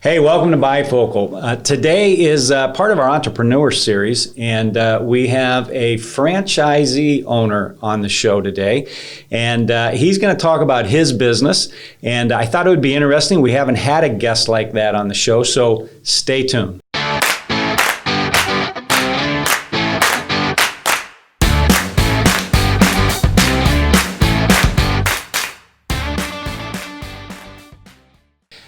Hey, welcome to Bifocal. Today is part of our entrepreneur series, and we have a franchisee owner on the show today, and he's going to talk about his business, and I thought it would be interesting. We haven't had a guest like that on the show, so stay tuned.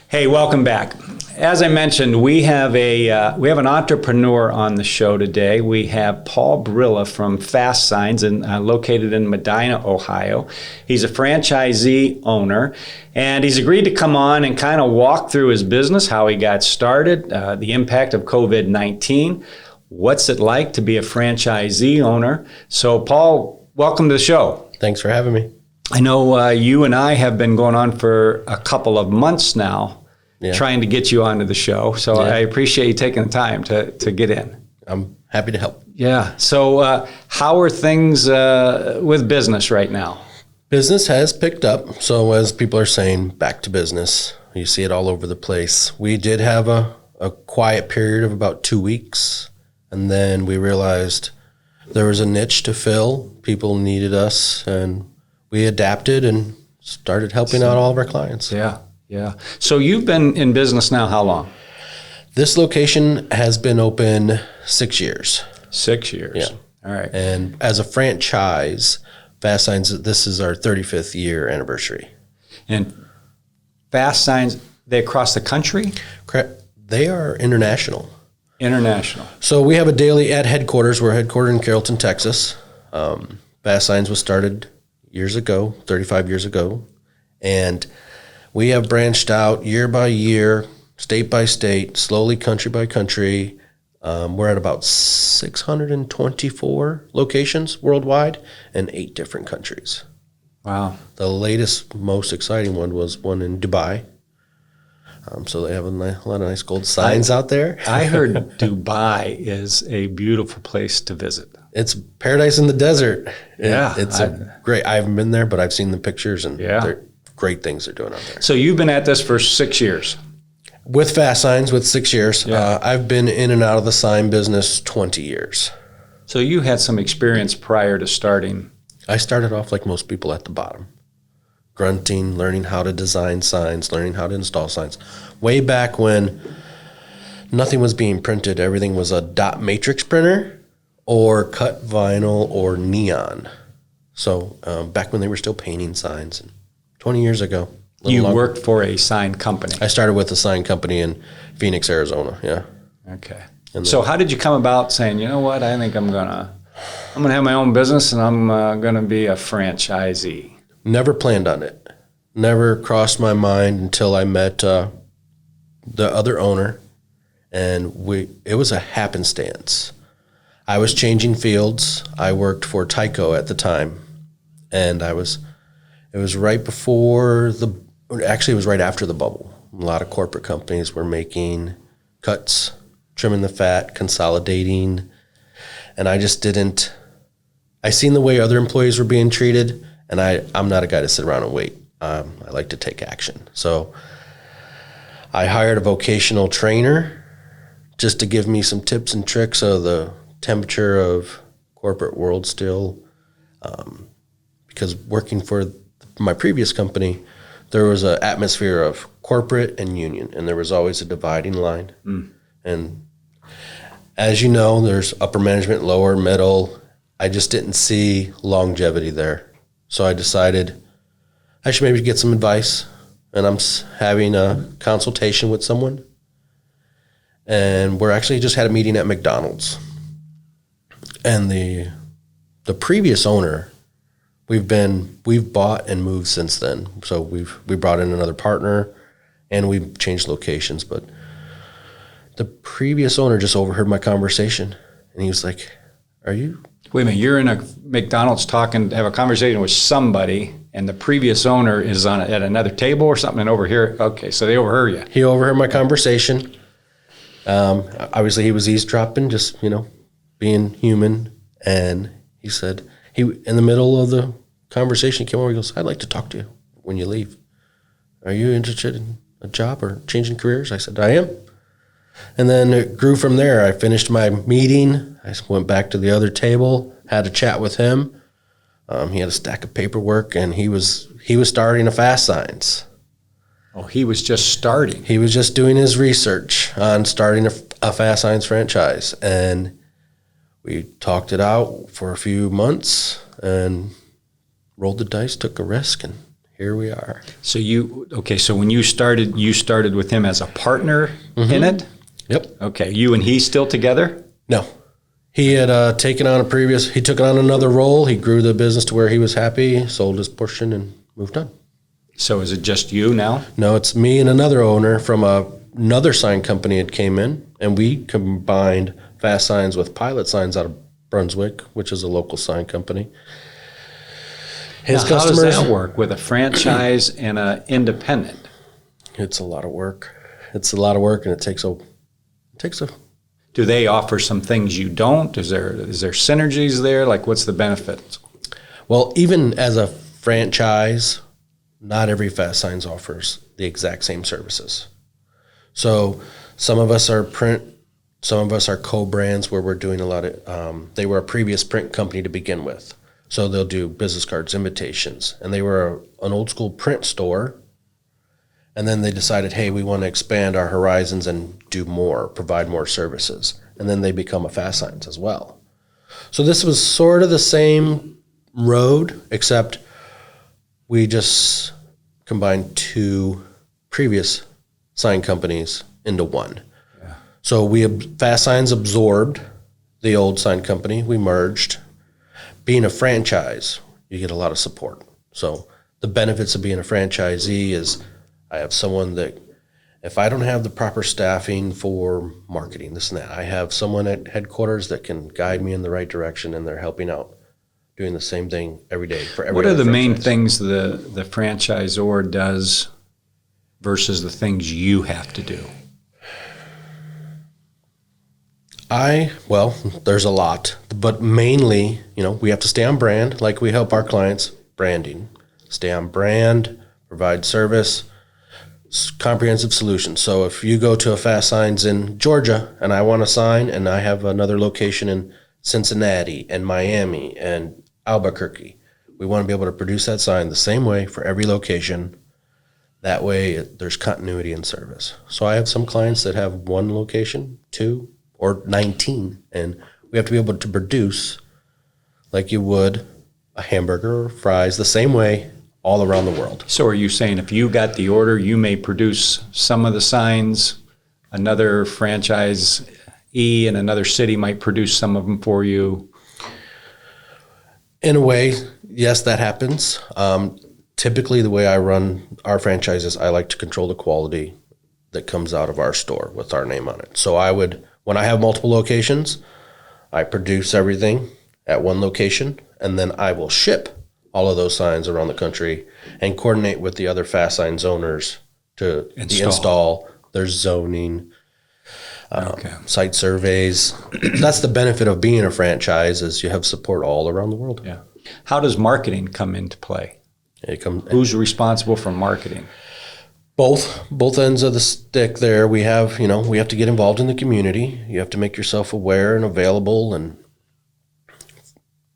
Hey, welcome back. As I mentioned, we have an entrepreneur on the show today. We have Paul Brilla from FastSigns, located in Medina, Ohio. He's a franchisee owner, and he's agreed to come on and kind of walk through his business, how he got started, the impact of COVID-19, what's it like to be a franchisee owner. So, Paul, welcome to the show. Thanks for having me. I know you and I have been going on for a couple of months now. Yeah. Trying to get you onto the show. So I appreciate you taking the time to get in. I'm happy to help. Yeah. So how are things with business right now? Business has picked up. So as people are saying, back to business. You see it all over the place. We did have a quiet period of about 2 weeks. And then we realized there was a niche to fill. People needed us. And we adapted and started helping out all of our clients. Yeah. Yeah. So you've been in business now how long? This location has been open 6 years. 6 years. Yeah. All right. And as a franchise, FastSigns, this is our 35th year anniversary. And FastSigns, they across the country? Correct. They are international. International. So we have a daily at headquarters. We're headquartered in Carrollton, Texas. FastSigns was started years ago, 35 years ago. And we have branched out year by year, state by state, slowly country by country. We're at about 624 locations worldwide in 8 different countries. Wow. The latest, most exciting one was one in Dubai. So they have a lot of nice gold signs out there. I heard Dubai is a beautiful place to visit. It's paradise in the desert. Yeah. It's great. I haven't been there, but I've seen the pictures, and they're great things they're doing out there. So you've been at this for 6 years? With FastSigns, with 6 years. Yeah. I've been in and out of the sign business 20 years. So you had some experience prior to starting. I started off like most people at the bottom. Grunting, learning how to design signs, learning how to install signs. Way back when nothing was being printed, everything was a dot matrix printer or cut vinyl or neon. So back when they were still painting signs, 20 years ago. You worked for a sign company. I started with a sign company in Phoenix, Arizona. Yeah. Okay. So how did you come about saying, you know what, I think I'm gonna have my own business and I'm gonna be a franchisee? Never planned on it. Never crossed my mind until I met the other owner, and it was a happenstance. I was changing fields. I worked for Tyco at the time, and it was right before it was right after the bubble. A lot of corporate companies were making cuts, trimming the fat, consolidating, and I just didn't. I seen the way other employees were being treated, and I'm not a guy to sit around and wait. I like to take action. So I hired a vocational trainer just to give me some tips and tricks of the temperature of corporate world still, because working for my previous company, there was an atmosphere of corporate and union, and there was always a dividing line. And as you know, there's upper management, lower, middle. I just didn't see longevity there. So I decided I should maybe get some advice, and I'm having a consultation with someone. And we're actually just had a meeting at McDonald's. And the previous owner, we've bought and moved since then. So we brought in another partner, and we've changed locations. But the previous owner just overheard my conversation, and he was like, "Are you?" Wait a minute, you're in a McDonald's have a conversation with somebody, and the previous owner is at another table or something, and over here. Okay, so they overheard you. He overheard my conversation. Obviously, he was eavesdropping, just being human, and he said in the middle of the conversation, he came over. He goes, "I'd like to talk to you when you leave. Are you interested in a job or changing careers? I said, I am. And then it grew from there. I finished my meeting. I went back to the other table, had a chat with him. He had a stack of paperwork, and he was starting a FastSigns. Oh, he was just starting. He was just doing his research on starting a FastSigns franchise, and we talked it out for a few months and rolled the dice, took a risk, and here we are. So so when you started with him as a partner in it? Yep. Okay, you and he still together? No. He had he took on another role. He grew the business to where he was happy, sold his portion, and moved on. So is it just you now? No, it's me and another owner from another sign company that came in, and we combined FastSigns with Pilot Signs out of Brunswick, which is a local sign company. How does that work with a franchise and an independent? It's a lot of work. It's a lot of work, and it takes a. Do they offer some things you don't? Is there synergies there? Like, what's the benefit? Well, even as a franchise, not every FastSigns offers the exact same services. So some of us are print, some of us are co-brands where we're doing a lot of, they were a previous print company to begin with. So they'll do business cards, invitations, and they were an old school print store. And then they decided, hey, we want to expand our horizons and do more, provide more services. And then they become a FastSigns as well. So this was sort of the same road, except we just combined two previous sign companies into one. Yeah. So FastSigns absorbed the old sign company. We merged. Being a franchise, you get a lot of support. So the benefits of being a franchisee is I have someone that, if I don't have the proper staffing for marketing, this and that, I have someone at headquarters that can guide me in the right direction, and they're helping out, doing the same thing every day for every. What are the main things the franchisor does versus the things you have to do? Well, there's a lot, but mainly, we have to stay on brand, like we help our clients, branding, stay on brand, provide service, comprehensive solution. So if you go to a FastSigns in Georgia and I want a sign, and I have another location in Cincinnati and Miami and Albuquerque, we want to be able to produce that sign the same way for every location. That way there's continuity in service. So I have some clients that have one location, 2 or 19, and we have to be able to produce like you would a hamburger or fries the same way all around the world. So are you saying if you got the order, you may produce some of the signs, another franchisee in another city might produce some of them for you? In a way, yes, that happens. Typically, the way I run our franchises, I like to control the quality that comes out of our store with our name on it. So when I have multiple locations, I produce everything at one location, and then I will ship all of those signs around the country and coordinate with the other FastSigns owners to install their zoning, site surveys. That's the benefit of being a franchise, is you have support all around the world. Yeah. How does marketing come into play? Who's responsible for marketing? Both ends of the stick there. We have to get involved in the community. You have to make yourself aware and available, and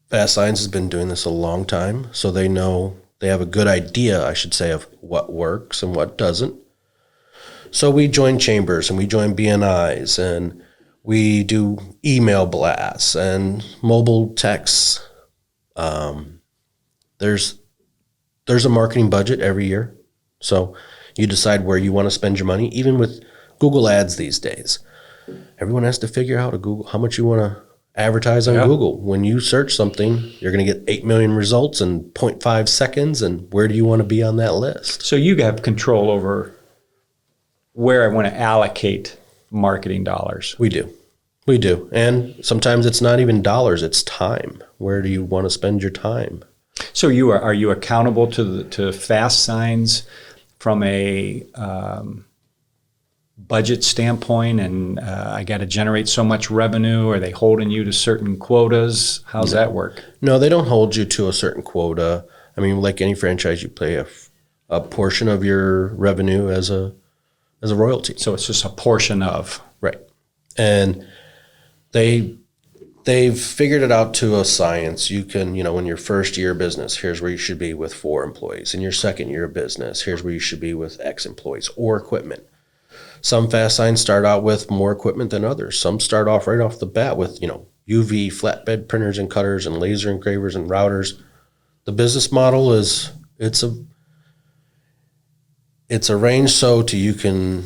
FastSigns has been doing this a long time, so they have a good idea, I should say, of what works and what doesn't. So we join chambers and we join BNIs, and we do email blasts and mobile texts. There's a marketing budget every year, so you decide where you want to spend your money. Even with Google Ads these days, everyone has to figure out how much you want to advertise on Google. When you search something, you're going to get 8 million results in 0.5 seconds, and where do you want to be on that list? So you have control over where I want to allocate marketing dollars. We do. And sometimes it's not even dollars, it's time. Where do you want to spend your time? So are you accountable to FastSigns from a budget standpoint, and I got to generate so much revenue? Are they holding you to certain quotas? How's that work? No, they don't hold you to a certain quota. I mean, like any franchise, you pay a portion of your revenue as a as a royalty. So it's just a portion of. Right. And they've figured it out to a science. You can, in your first year of business, here's where you should be with 4 employees. In your second year of business, here's where you should be with X employees or equipment. Some Fastsigns start out with more equipment than others. Some start off right off the bat with, UV flatbed printers and cutters and laser engravers and routers. The business model is, it's arranged so you can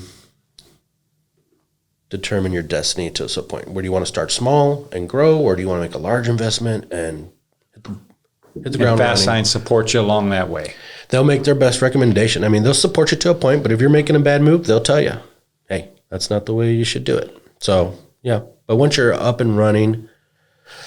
determine your destiny to a point. Where do you want to start small and grow, or do you want to make a large investment and hit the ground running? Fastsign supports you along that way. They'll make their best recommendation. I mean, they'll support you to a point, but if you're making a bad move, they'll tell you, hey, that's not the way you should do it. So, yeah. But once you're up and running,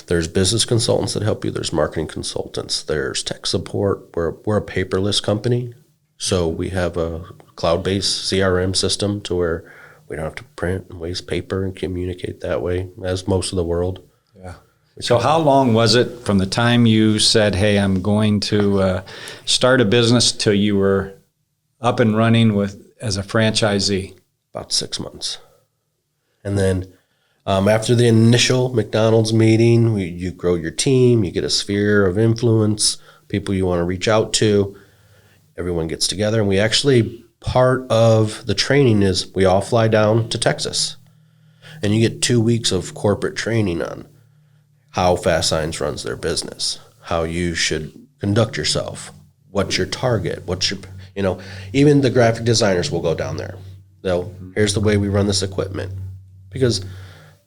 there's business consultants that help you. There's marketing consultants. There's tech support. We're a paperless company. So we have a cloud-based CRM system to where we don't have to print and waste paper and communicate that way, as most of the world. Yeah. So how long was it from the time you said, hey, I'm going to start a business till you were up and running as a franchisee? About 6 months. And then after the initial McDonald's meeting, you grow your team, you get a sphere of influence, people you want to reach out to. Everyone gets together, and we actually, part of the training is we all fly down to Texas, and you get 2 weeks of corporate training on how FastSigns runs their business, how you should conduct yourself, what's your target, even the graphic designers will go down there. Here's the way we run this equipment, because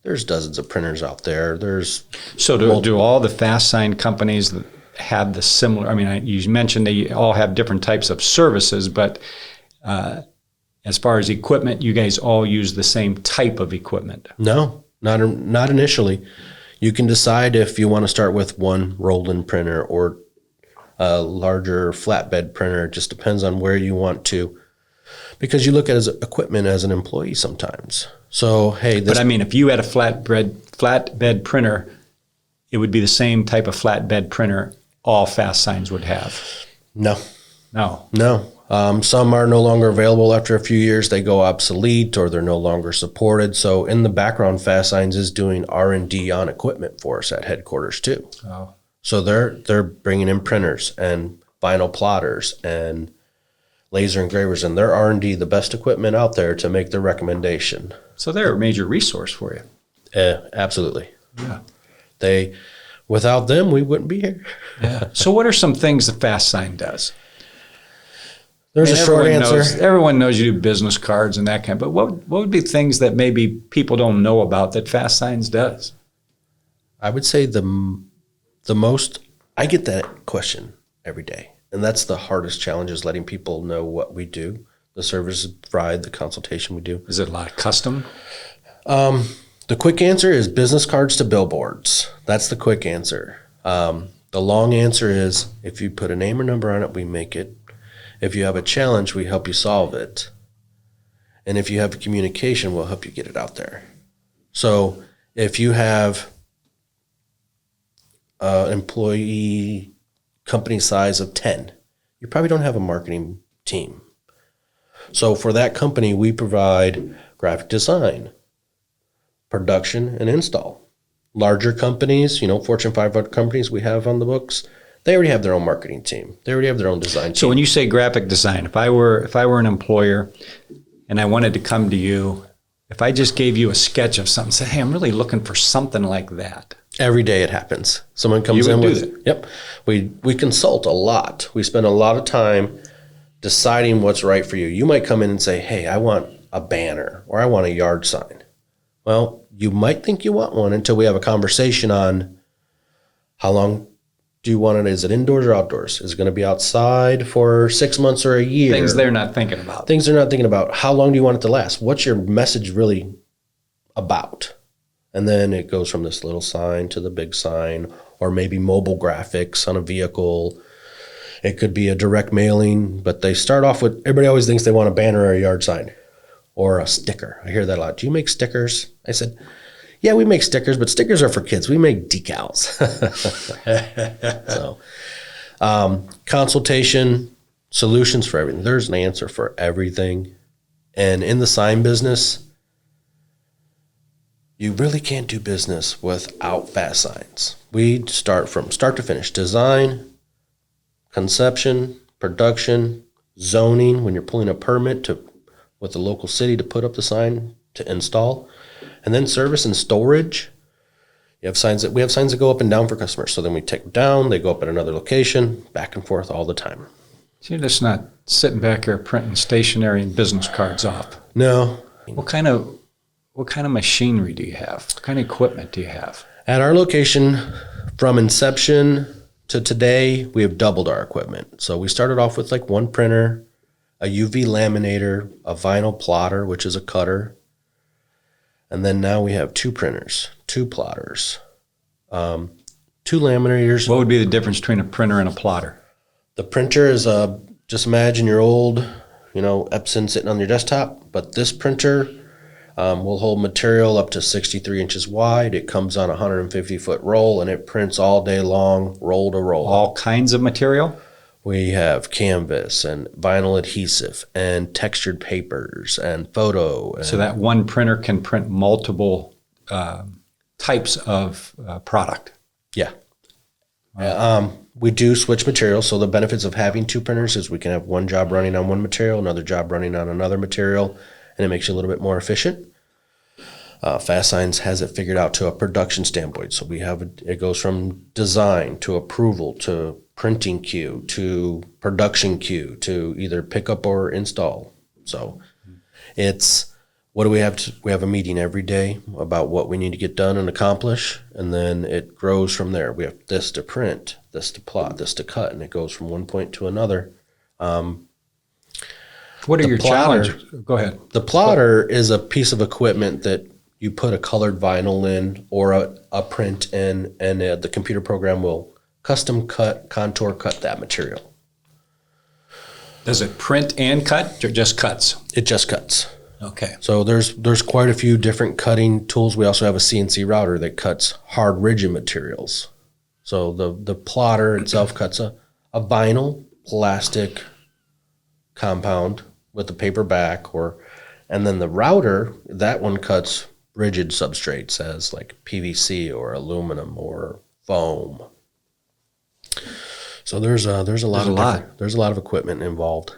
there's dozens of printers out there. So do all the Fastsign companies that have the similar, you mentioned they all have different types of services, but as far as equipment, you guys all use the same type of equipment? No, not initially. You can decide if you want to start with one roll-in printer or a larger flatbed printer. It just depends on where you want to, because you look at equipment as an employee sometimes. So, hey, if you had a flatbed printer, it would be the same type of flatbed printer all Fastsigns would have. No. Some are no longer available after a few years. They go obsolete or they're no longer supported. So in the background, Fastsigns is doing R&D on equipment for us at headquarters too. Oh. So they're bringing in printers and vinyl plotters and laser engravers, and their R&D, the best equipment out there to make their recommendation. So they're a major resource for you. Absolutely. Yeah. Without them, we wouldn't be here. Yeah. So what are some things that Fastsign does? There's a short answer. Everyone knows you do business cards and that kind, but what would be things that maybe people don't know about that Fastsigns does? I would say the most, I get that question every day, and that's the hardest challenge, is letting people know what we do, the service provide, the consultation we do. Is it a lot of custom? The quick answer is business cards to billboards. That's the quick answer. The long answer is, if you put a name or number on it, we make it. If you have a challenge, we help you solve it. And if you have communication, we'll help you get it out there. So if you have an employee company size of 10, you probably don't have a marketing team. So for that company, we provide graphic design, production, and install. Larger companies, Fortune 500 companies we have on the books, they already have their own marketing team. They already have their own design team. So when you say graphic design, if I were an employer and I wanted to come to you, if I just gave you a sketch of something, say, hey, I'm really looking for something like that. Every day it happens. Someone comes in with, yep. We consult a lot. We spend a lot of time deciding what's right for you. You might come in and say, hey, I want a banner or I want a yard sign. Well, you might think you want one until we have a conversation on how long do you want it? Is it indoors or outdoors? Is it going to be outside for 6 months or a year? Things they're not thinking about. Things they're not thinking about. How long do you want it to last? What's your message really about? And then it goes from this little sign to the big sign, or maybe mobile graphics on a vehicle. It could be a direct mailing, but they start off with, everybody always thinks they want a banner or a yard sign or a sticker. I hear that a lot. Do you make stickers? I said, yeah, we make stickers, but stickers are for kids. We make decals. So, consultation, solutions for everything. There's an answer for everything. And in the sign business, you really can't do business without FastSigns. We start from start to finish: design, conception, production, zoning, when you're pulling a permit with the local city to put up the sign to install, and then service and storage. We have signs that go up and down for customers. So then we take them down, they go up at another location, back and forth all the time. So you're just not sitting back here printing stationery and business cards off. No. What kind of machinery do you have? What kind of equipment do you have? At our location, from inception to today, we have doubled our equipment. So we started off with like one printer, a UV laminator, a vinyl plotter, which is a cutter. And then now we have two printers, two plotters, two laminators. What would be the difference between a printer and a plotter? The printer is just imagine your old, Epson sitting on your desktop, but this printer will hold material up to 63 inches wide. It comes on a 150-foot roll, and it prints all day long, roll to roll. All kinds of material? We have canvas and vinyl adhesive and textured papers and photo. So that one printer can print multiple types of product. Yeah. We do switch materials. So the benefits of having two printers is we can have one job running on one material, another job running on another material, and it makes you a little bit more efficient. FastSigns has it figured out to a production standpoint. So it goes from design to approval to printing queue to production queue to either pick up or install. So what do we have? We have a meeting every day about what we need to get done and accomplish, and then it grows from there. We have this to print, this to plot, this to cut, and it goes from one point to another. What are your challenges? Go ahead. The plotter is a piece of equipment that you put a colored vinyl in or a print in, and the computer program will custom contour cut that material. Does it print and cut or just cuts? It just cuts. Okay. So there's quite a few different cutting tools. We also have a CNC router that cuts hard rigid materials. So the plotter itself cuts a vinyl plastic compound with a paper back, and then the router, that one cuts rigid substrates as like PVC or aluminum or foam. So there's a lot of equipment involved.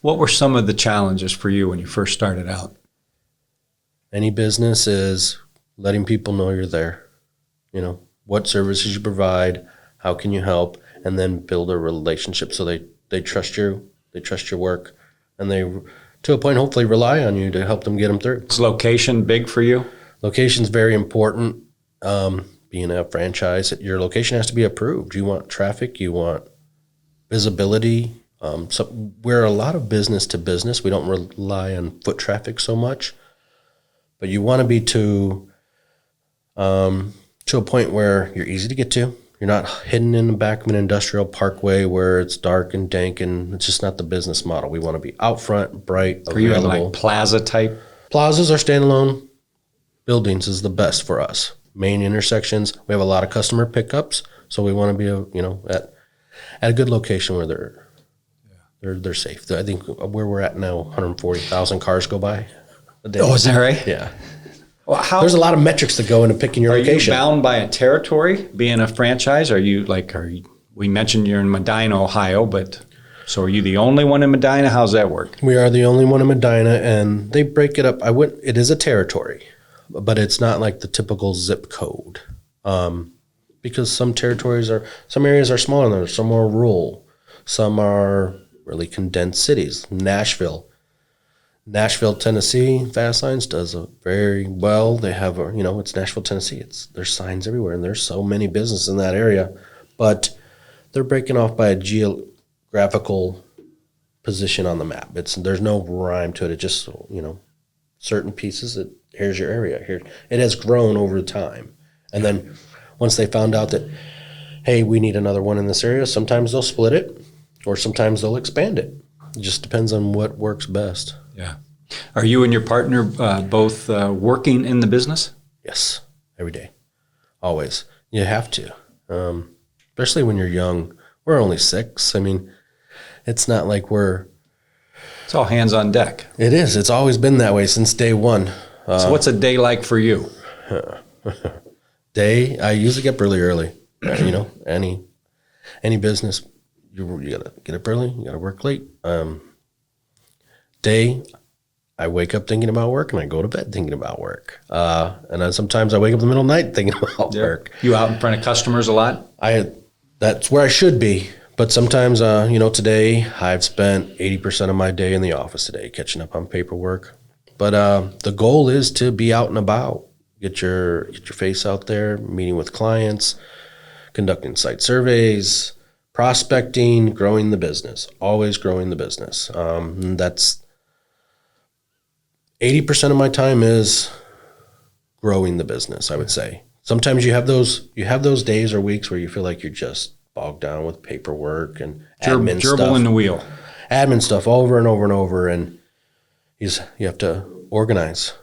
What were some of the challenges for you when you first started out? Any business is letting people know you're there. What services you provide, how can you help, and then build a relationship so they trust you, they trust your work, and they, to a point, hopefully rely on you to help them get them through. Is location big for you? Location's very important. Being a franchise, your location has to be approved. You want traffic, you want visibility. So we're a lot of business to business. We don't rely on foot traffic so much, but you want to be to a point where you're easy to get to. You're not hidden in the back of an industrial parkway where it's dark and dank, and it's just not the business model. We want to be out front, bright, available. Are you in like plaza type? Plazas are standalone. Buildings is the best for us. Main intersections, we have a lot of customer pickups, so we want to be at a good location where they're safe. I think where we're at now, 140,000 cars go by a day. Oh, is that right? Yeah. Well, there's a lot of metrics that go into picking your location. Are you bound by a territory, being a franchise? We mentioned you're in Medina, Ohio, so are you the only one in Medina? How's that work? We are the only one in Medina, and they break it up. It is a territory, but it's not like the typical zip code, because some areas are smaller than others. Some are rural, some are really condensed cities. Nashville, Tennessee, FastSigns does very well. They have it's Nashville, Tennessee. There's signs everywhere, and there's so many businesses in that area, but they're breaking off by a geographical position on the map. There's no rhyme to it. It just certain pieces. Here's your area. Here it has grown over time, and then once they found out that, hey, we need another one in this area, sometimes they'll split it, or sometimes they'll expand it. It just depends on what works best. Yeah. Are you and your partner both working in the business? Yes, every day, always. You have to, especially when you're young. We're only 6. I mean, it's not like we're It's all hands on deck. It is. It's always been that way since day one. So what's a day like for you? I usually get up really early. Any business, you gotta get up early. You gotta work late. I wake up thinking about work, and I go to bed thinking about work. And then sometimes I wake up in the middle of the night thinking about work. You out in front of customers a lot? That's where I should be. But sometimes, today I've spent 80% of my day in the office today catching up on paperwork. But the goal is to be out and about, get your face out there, meeting with clients, conducting site surveys, prospecting, growing the business, always growing the business. That's 80% of my time is growing the business, I would say. Sometimes you have those days or weeks where you feel like you're just bogged down with paperwork and admin gerbil stuff. in the wheel. Admin stuff over and over and over, and you have to organize.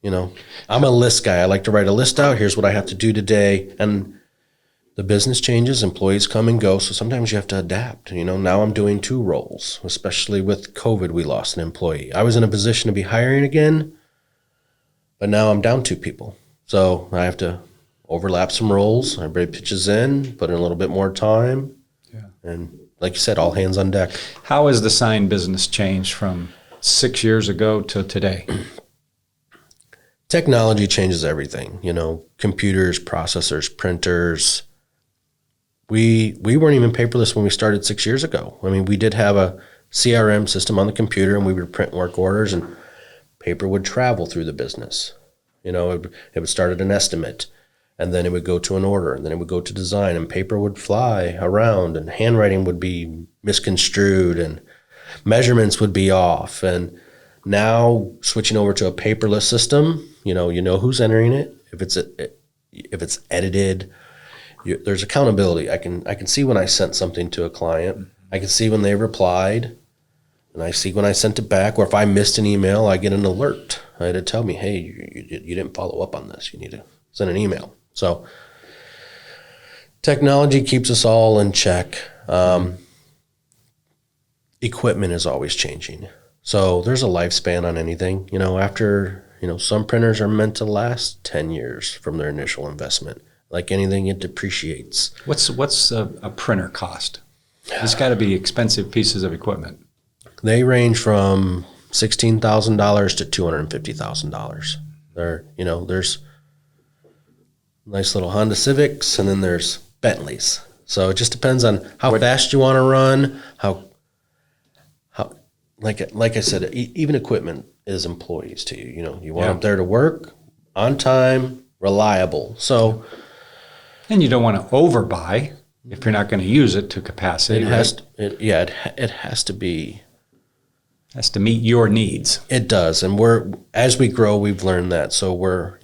I'm a list guy. I like to write a list out. Here's what I have to do today, and the business changes, employees come and go, so sometimes you have to adapt. Now I'm doing 2 roles, especially with COVID, we lost an employee. I was in a position to be hiring again, but now I'm down 2 people. So I have to overlap some roles. Everybody pitches in, put in a little bit more time. Yeah. And like you said, all hands on deck. How has the sign business changed from 6 years ago to today? Technology changes everything. Computers, processors, printers. We weren't even paperless when we started 6 years ago. I mean, we did have a CRM system on the computer, and we would print work orders, and paper would travel through the business. It would start at an estimate, and then it would go to an order, and then it would go to design, and paper would fly around, and handwriting would be misconstrued, and measurements would be off. And now switching over to a paperless system, you know who's entering it. If it's edited, there's accountability. I can see when I sent something to a client. I can see when they replied, and I see when I sent it back. Or if I missed an email, I get an alert. To tell me, hey, you didn't follow up on this. You need to send an email. So technology keeps us all in check. Equipment is always changing. So there's a lifespan on anything. After, some printers are meant to last 10 years from their initial investment. Like anything, it depreciates. What's a printer cost? It's got to be expensive pieces of equipment. They range from $16,000 to $250,000. There's nice little Honda Civics, and then there's Bentleys. So it just depends on how fast you want to run. How like I said, even equipment is employees to you. You want them there to work on time, reliable. So. And you don't want to overbuy if you're not going to use it to capacity. It has to be. Has to meet your needs. It does, and as we grow, we've learned that. So we're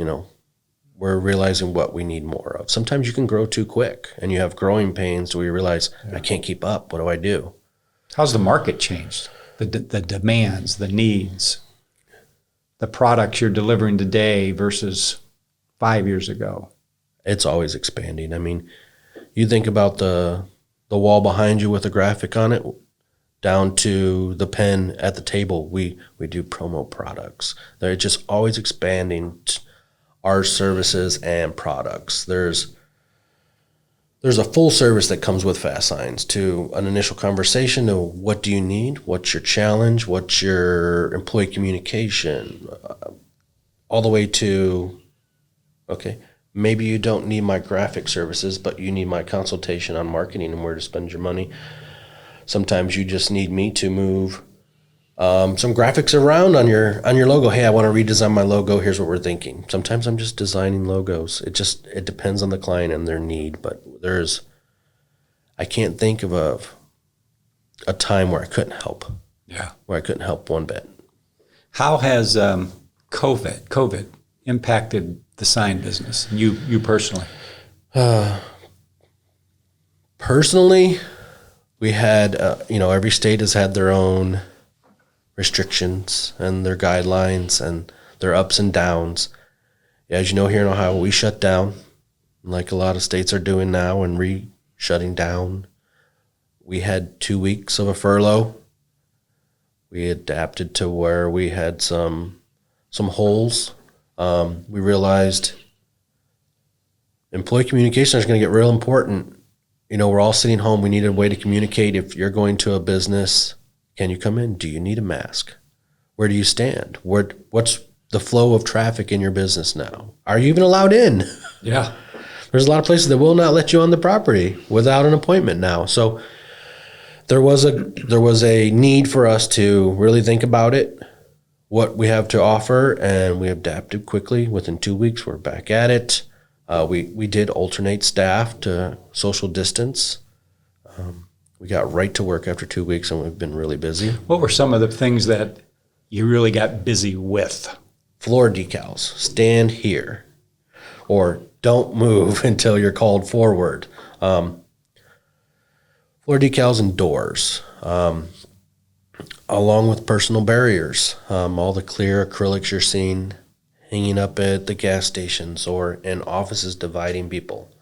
realizing what we need more of. Sometimes you can grow too quick, and you have growing pains where you realize I can't keep up. What do I do? How's the market changed? The demands, the needs, the products you're delivering today versus 5 years ago. It's always expanding. I mean, you think about the wall behind you with a graphic on it, down to the pen at the table. We do promo products. They're just always expanding our services and products. There's a full service that comes with FastSigns, to an initial conversation to what do you need, what's your challenge, what's your employee communication, all the way to, okay, maybe you don't need my graphic services, but you need my consultation on marketing and where to spend your money. Sometimes you just need me to move some graphics around on your logo. Hey, I want to redesign my logo. Here's what we're thinking. Sometimes I'm just designing logos. It depends on the client and their need. But I can't think of a time where I couldn't help. Yeah, where I couldn't help one bit. How has COVID impacted the sign business? You personally? Personally, we had every state has had their own restrictions and their guidelines and their ups and downs. As you know, here in Ohio, we shut down like a lot of states are doing now and shutting down. We had 2 weeks of a furlough. We adapted to where we had some holes. We realized employee communication is going to get real important. We're all sitting home. We needed a way to communicate. If you're going to a business, can you come in? Do you need a mask? Where do you stand? What's the flow of traffic in your business now? Are you even allowed in? Yeah. There's a lot of places that will not let you on the property without an appointment now. So there was a need for us to really think about it, what we have to offer, and we adapted quickly. Within 2 weeks, we're back at it. We did alternate staff to social distance. We got right to work after 2 weeks, and we've been really busy. What were some of the things that you really got busy with? Floor decals, stand here, or don't move until you're called forward. Floor decals and doors, along with personal barriers, all the clear acrylics you're seeing hanging up at the gas stations or in offices dividing people.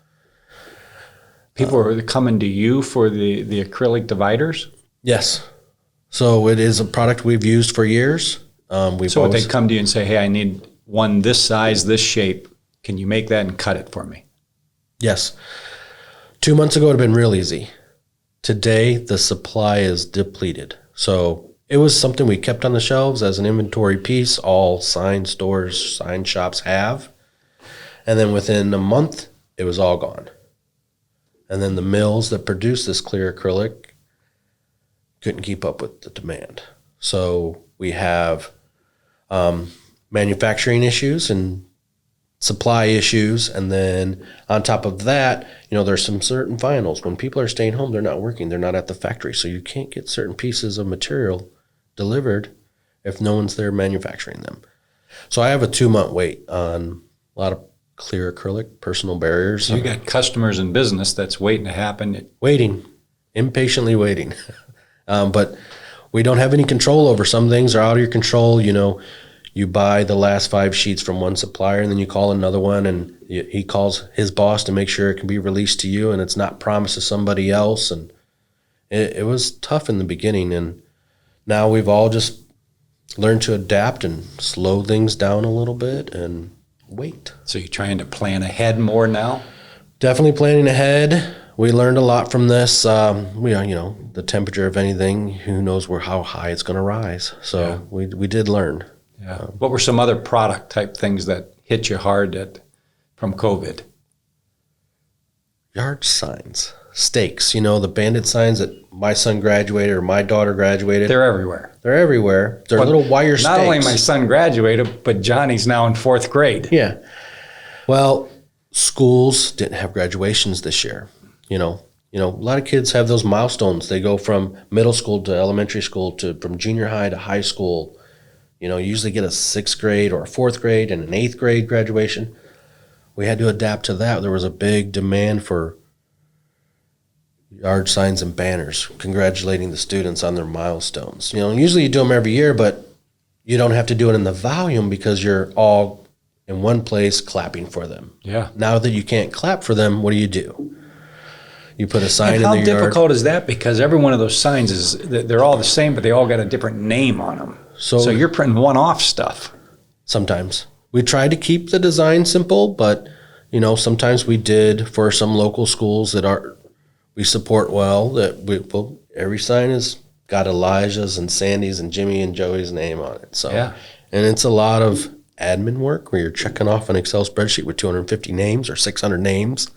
People are coming to you for the acrylic dividers? Yes. So it is a product we've used for years. So they come to you and say, hey, I need one this size, this shape. Can you make that and cut it for me? Yes. 2 months ago, it would have been real easy. Today, the supply is depleted. So it was something we kept on the shelves as an inventory piece. All sign stores, sign shops have. And then within a month, it was all gone. And then the mills that produce this clear acrylic couldn't keep up with the demand. So we have manufacturing issues and supply issues. And then on top of that, there's some certain vinyls. When people are staying home, they're not working. They're not at the factory. So you can't get certain pieces of material delivered if no one's there manufacturing them. So I have a 2-month wait on a lot of clear acrylic, personal barriers. So you got customers in business that's waiting to happen. Waiting, impatiently waiting. But we don't have any control over some things are out of your control. You buy the last 5 sheets from one supplier and then you call another one and he calls his boss to make sure it can be released to you and it's not promised to somebody else. And it was tough in the beginning. And now we've all just learned to adapt and slow things down a little bit and wait. So you're trying to plan ahead more now? Definitely planning ahead. We learned a lot from this. The temperature of anything, who knows how high it's going to rise. So yeah. we did learn. Yeah. What were some other product type things that hit you hard from COVID? Yard signs, stakes. The bandit signs that my son graduated or my daughter graduated. They're everywhere. They're little wire stakes. Not only my son graduated, but Johnny's now in 4th grade. Yeah. Well, schools didn't have graduations this year. A lot of kids have those milestones. They go from middle school to elementary school from junior high to high school. You usually get a 6th grade or a 4th grade and an 8th grade graduation. We had to adapt to that. There was a big demand for yard signs and banners congratulating the students on their milestones. Usually you do them every year, but you don't have to do it in the volume because you're all in one place clapping for them. Yeah. Now that you can't clap for them, what do? You put a sign in the yard. How difficult is that? Because every one of those signs they're all the same, but they all got a different name on them. So you're printing one-off stuff. Sometimes. We tried to keep the design simple, but, sometimes we did for some local schools that we support well, that every sign has got Elijah's and Sandy's and Jimmy and Joey's name on it. So, yeah. And it's a lot of admin work where you're checking off an Excel spreadsheet with 250 names or 600 names.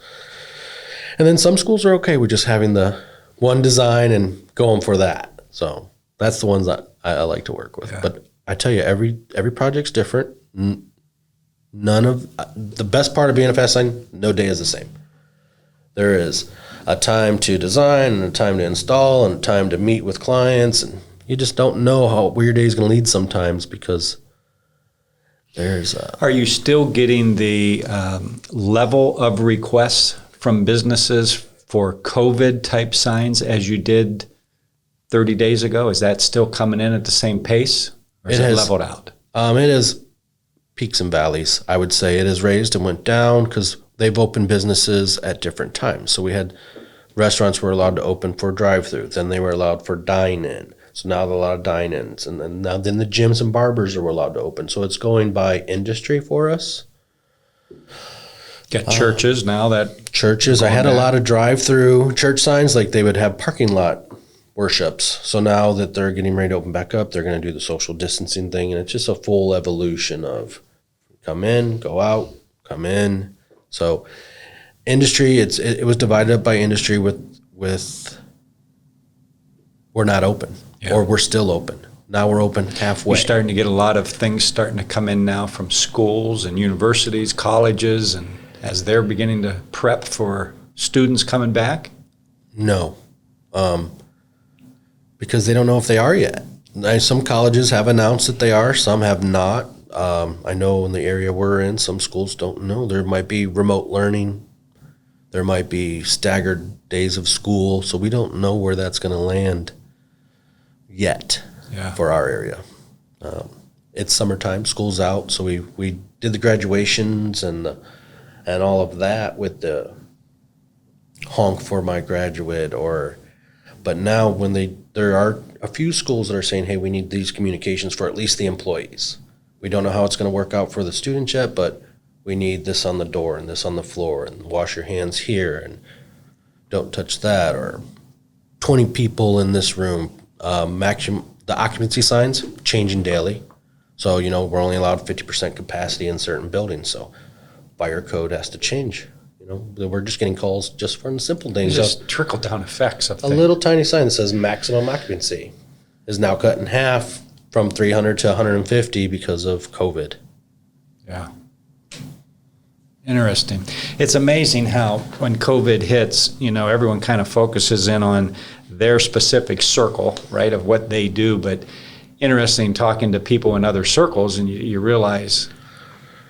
And then some schools are okay with just having the one design and going for that. So that's the ones that I like to work with. Yeah. But I tell you, every project's different. None of the best part of being a Fastsign, no day is the same. There is a time to design and a time to install and a time to meet with clients. And you just don't know where your day is going to lead sometimes because Are you still getting the level of requests from businesses for COVID type signs as you did 30 days ago? Is that still coming in at the same pace, or is it leveled out? It is peaks and valleys. I would say it has raised and went down because they've opened businesses at different times. So we had restaurants were allowed to open for drive-through, then they were allowed for dine-in. So now a lot of dine-ins, and then the gyms and barbers are allowed to open. So it's going by industry for us. Got churches now that Churches. I had a lot of drive-through church signs, like they would have parking lot worships. So now that they're getting ready to open back up, they're going to do the social distancing thing, and it's just a full evolution of come in, go out, come in. So industry, it was divided up by industry with we're not open, or we're still open. Now we're open halfway. You're starting to get a lot of things starting to come in now from schools and universities, colleges, and as they're beginning to prep for students coming back? No, because they don't know if they are yet. Some colleges have announced that they are, some have not. I know in the area we're in, some schools don't know. There might be remote learning. There might be staggered days of school, so we don't know where that's going to land yet for our area. It's summertime, school's out, so we did the graduations and all of that with the honk for my graduate. But now there are a few schools that are saying, hey, we need these communications for at least the employees. We don't know how it's going to work out for the students yet, but we need this on the door and this on the floor, and wash your hands here and don't touch that, or 20 people in this room. Maximum, the occupancy signs changing daily. So, we're only allowed 50% capacity in certain buildings. So fire code has to change. We're just getting calls just for the simple things. Just trickle down effects of a things. little tiny sign that says maximum occupancy is now cut in half from 300 to 150 because of COVID. Yeah. Interesting. It's amazing how when COVID hits, everyone kind of focuses in on their specific circle, right, of what they do. But interesting talking to people in other circles, and you realize,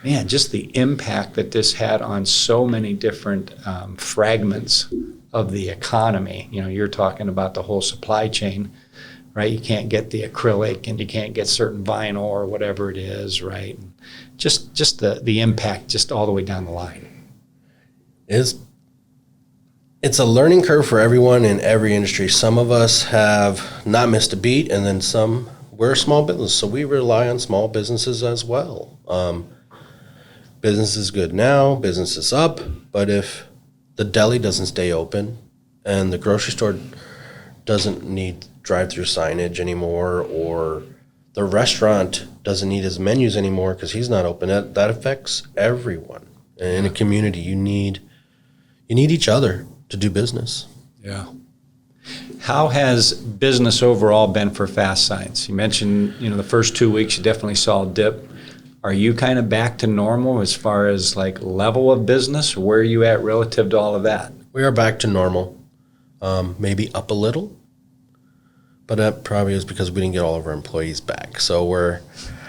man, just the impact that this had on so many different fragments of the economy. You're talking about the whole supply chain, right? You can't get the acrylic and you can't get certain vinyl or whatever it is, right? Just the impact just all the way down the line. It's a learning curve for everyone in every industry. Some of us have not missed a beat, and then we're a small business, so we rely on small businesses as well. Business is good now, business is up, but if the deli doesn't stay open and the grocery store doesn't need drive-through signage anymore, or the restaurant doesn't need his menus anymore because he's not open, that affects everyone. And in a community, you need each other to do business. Yeah. How has business overall been for FastSigns? You mentioned, the first 2 weeks you definitely saw a dip. Are you kind of back to normal as far as like level of business? Where are you at relative to all of that? We are back to normal, maybe up a little, but that probably is because we didn't get all of our employees back. So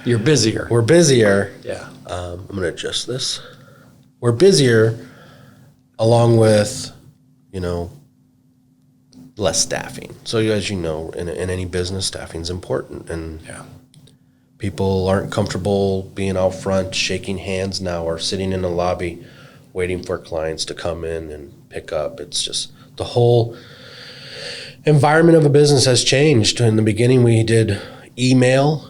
you're busier. We're busier. Yeah. I'm going to adjust this. We're busier along with, less staffing. So as you know, in any business, staffing is important, and people aren't comfortable being out front, shaking hands now, or sitting in the lobby waiting for clients to come in and pick up. It's just the whole environment of a business has changed. In the beginning, we did email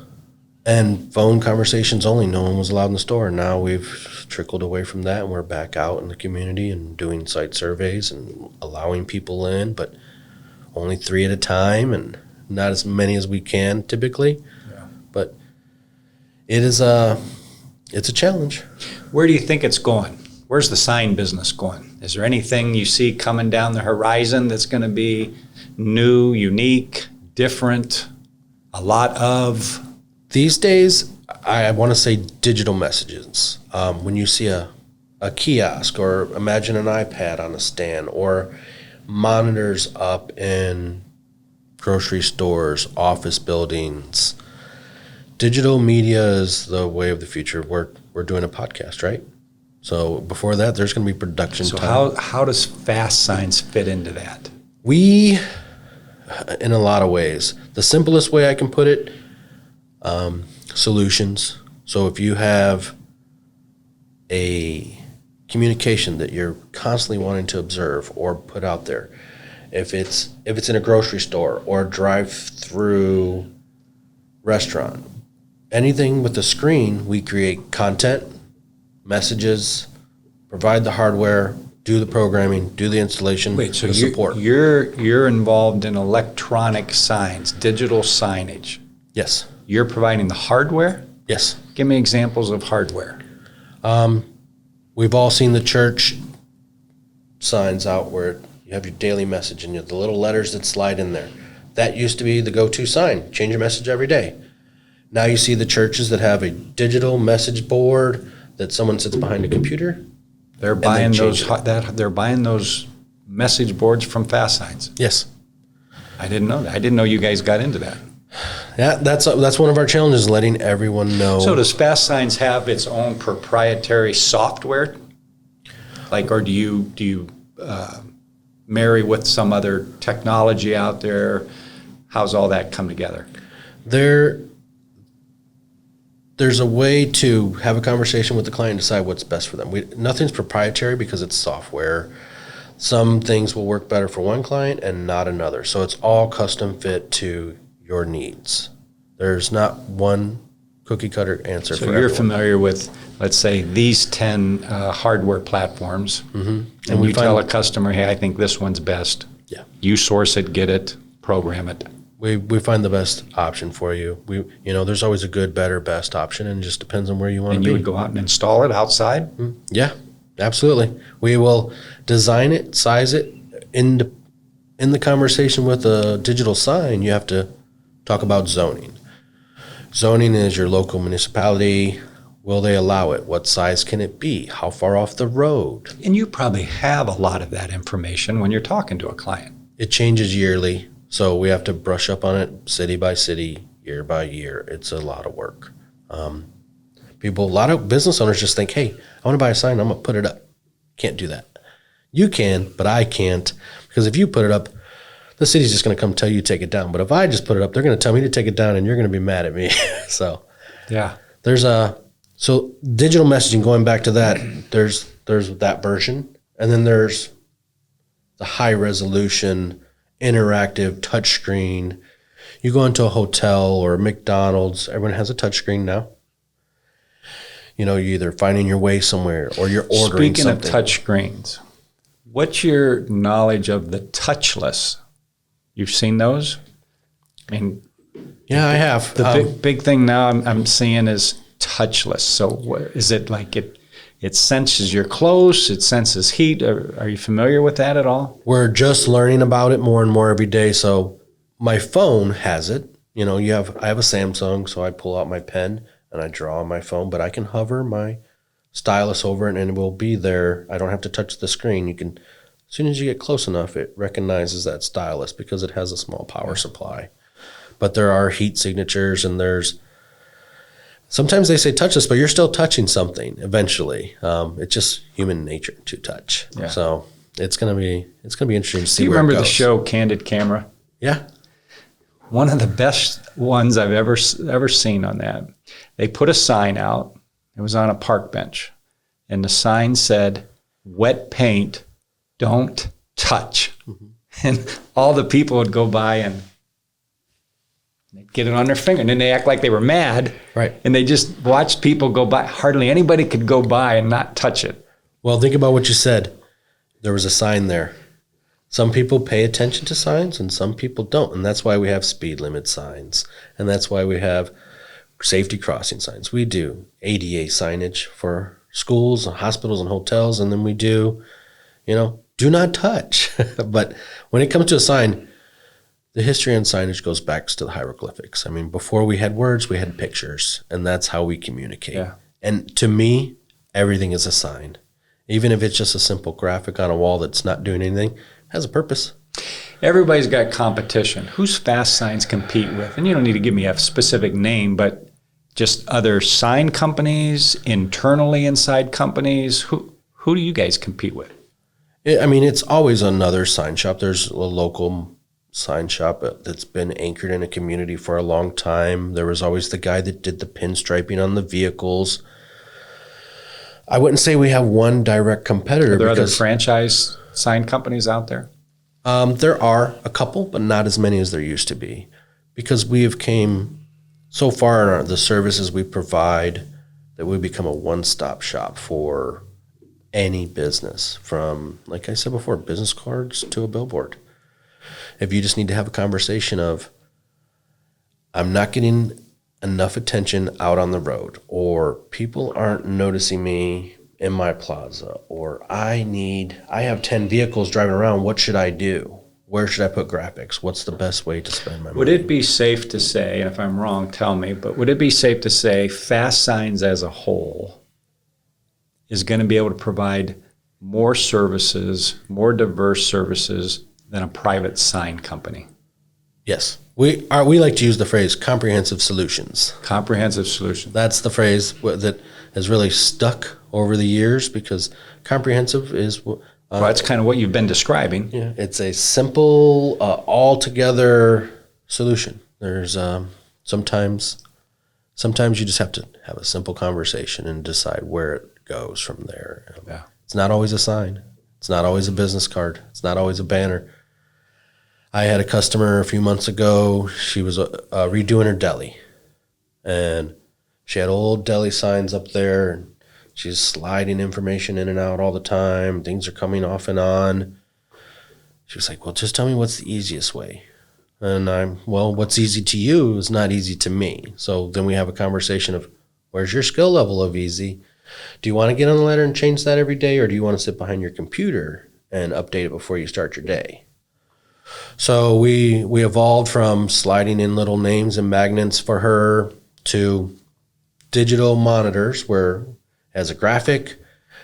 and phone conversations only. No one was allowed in the store. Now we've trickled away from that, and we're back out in the community and doing site surveys and allowing people in, but only 3 at a time and not as many as we can typically. Yeah. But it's a challenge. Where do you think it's going? Where's the sign business going? Is there anything you see coming down the horizon that's going to be new, unique, different, a lot of? These days, I want to say digital messages. When you see a kiosk, or imagine an iPad on a stand, or monitors up in grocery stores, office buildings. Digital media is the way of the future. We're doing a podcast, right? So before that, there's going to be production time. So how does FastSigns fit into that? We, in a lot of ways, the simplest way I can put it, solutions. So if you have a communication that you're constantly wanting to observe or put out there, If it's in a grocery store or a drive-through restaurant, anything with a screen, we create content, messages, provide the hardware, do the programming, do the installation, Wait, so the support. you're involved in electronic signs, digital signage. Yes. You're providing the hardware? Yes. Give me examples of hardware. We've all seen the church signs out where you have your daily message and you have the little letters that slide in there. That used to be the go-to sign. Change your message every day. Now you see the churches that have a digital message board that someone sits behind a computer. They're buying they're buying those message boards from FastSigns. Yes. I didn't know that. I didn't know you guys got into that. Yeah, that's one of our challenges, letting everyone know. So does FastSigns have its own proprietary software? Or do you marry with some other technology out there? How's all that come together? There's a way to have a conversation with the client and decide what's best for them. Nothing's proprietary because it's software. Some things will work better for one client and not another. So it's all custom fit to your needs. There's not one cookie cutter answer for everyone. So you're familiar with, let's say, these 10 hardware platforms, and you tell a customer, hey, I think this one's best. Yeah. You source it, get it, program it. We find the best option for you. There's always a good, better, best option, and it just depends on where you want to be. And you would go out and install it outside? Yeah, absolutely. We will design it, size it. In the conversation with a digital sign, you have to talk about zoning. Zoning is your local municipality. Will they allow it? What size can it be? How far off the road? And you probably have a lot of that information when you're talking to a client. It changes yearly. So we have to brush up on it city by city, year by year. It's a lot of work. A lot of business owners just think, hey, I want to buy a sign, I'm going to put it up. Can't do that. You can, but I can't. Because if you put it up, the city's just going to come tell you to take it down. But if I just put it up, they're going to tell me to take it down and you're going to be mad at me. So yeah, so digital messaging, going back to that, there's that version. And then there's the high resolution interactive touchscreen. You go into a hotel or a McDonald's, everyone has a touchscreen now. You're either finding your way somewhere or you're ordering something. Speaking of touchscreens, what's your knowledge of the touchless? You've seen those? I mean, yeah, I have. The big thing now I'm seeing is touchless. So is it like it senses you're close, it senses heat? Are you familiar with that at all? We're just learning about it more and more every day. So my phone has it. I have a Samsung, so I pull out my pen and I draw on my phone, but I can hover my stylus over it and it will be there. I don't have to touch the screen. As soon as you get close enough, it recognizes that stylus because it has a small power supply. But there are heat signatures and sometimes they say touchless, but you're still touching something eventually. It's just human nature to touch. Yeah. So it's gonna be interesting to see. Do you remember the show Candid Camera? Yeah. One of the best ones I've ever seen on that. They put a sign out. It was on a park bench, and the sign said, "Wet paint, don't touch." Mm-hmm. And all the people would go by and they'd get it on their finger, and then they act like they were mad. Right. And they just watched people go by. Hardly anybody could go by and not touch it. Well, think about what you said. There was a sign there. Some people pay attention to signs and some people don't. And that's why we have speed limit signs. And that's why we have safety crossing signs. We do ADA signage for schools, hospitals, and hotels. And then we do, do not touch. But when it comes to a sign, the history on signage goes back to the hieroglyphics. I mean, before we had words, we had pictures, and that's how we communicate. Yeah. And to me, everything is a sign. Even if it's just a simple graphic on a wall that's not doing anything, it has a purpose. Everybody's got competition. Who's FastSigns compete with? And you don't need to give me a specific name, but just other sign companies, internally inside companies. Who do you guys compete with? It's always another sign shop. There's a local sign shop that's been anchored in a community for a long time. There was always the guy that did the pinstriping on the vehicles. I wouldn't say we have one direct competitor. Are there other franchise sign companies out there? There are a couple, but not as many as there used to be, because we have came so far in the services we provide that we become a one-stop shop for any business, from, like I said before, business cards to a billboard. If you just need to have a conversation of, I'm not getting enough attention out on the road, or people aren't noticing me in my plaza, or I have 10 vehicles driving around, what should I do? Where should I put graphics? What's the best way to spend my money? Would it be safe to say, and if I'm wrong, tell me, but would it be safe to say FastSigns as a whole is going to be able to provide more services, more diverse services than a private sign company? Yes. We like to use the phrase comprehensive solutions. Comprehensive solution. That's the phrase that has really stuck over the years, because comprehensive is Well, that's kind of what you've been describing. yeah, it's a simple, all-together solution. There's sometimes you just have to have a simple conversation and decide where it goes from there. Yeah. It's not always a sign. It's not always a business card. It's not always a banner. I had a customer a few months ago. She was redoing her deli, and she had old deli signs up there, and she's sliding information in and out all the time. Things are coming off and on. She was like, well, just tell me what's the easiest way. And what's easy to you is not easy to me. So then we have a conversation of, where's your skill level of easy? Do you want to get on the ladder and change that every day, or do you want to sit behind your computer and update it before you start your day? So we evolved from sliding in little names and magnets for her to digital monitors where it has a graphic,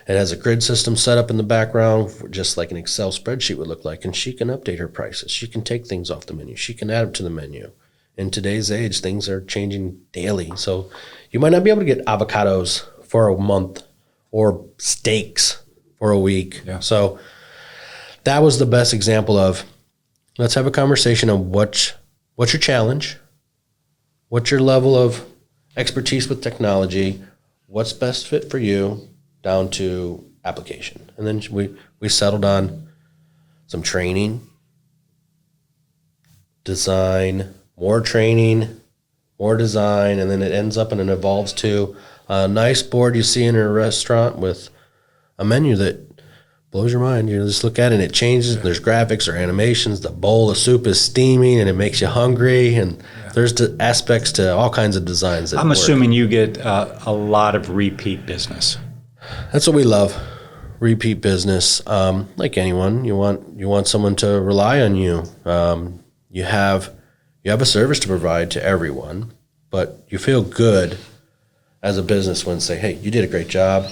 it has a grid system set up in the background, just like an Excel spreadsheet would look like, and she can update her prices. She can take things off the menu. She can add them to the menu. In today's age, things are changing daily. So you might not be able to get avocados for a month or steaks for a week. Yeah. So that was the best example of, let's have a conversation on what's your challenge, what's your level of expertise with technology, what's best fit for you, down to application. And then we settled on some training, design, more training, more design, and then it ends up and it evolves to a nice board you see in a restaurant with a menu that blows your mind. You just look at it and it changes. There's graphics or animations. The bowl of soup is steaming and it makes you hungry. And there's aspects to all kinds of designs. I'm assuming you get a lot of repeat business. That's what we love. Repeat business. Like anyone, you want someone to rely on you. You have a service to provide to everyone, but you feel good as a business when say, hey, you did a great job.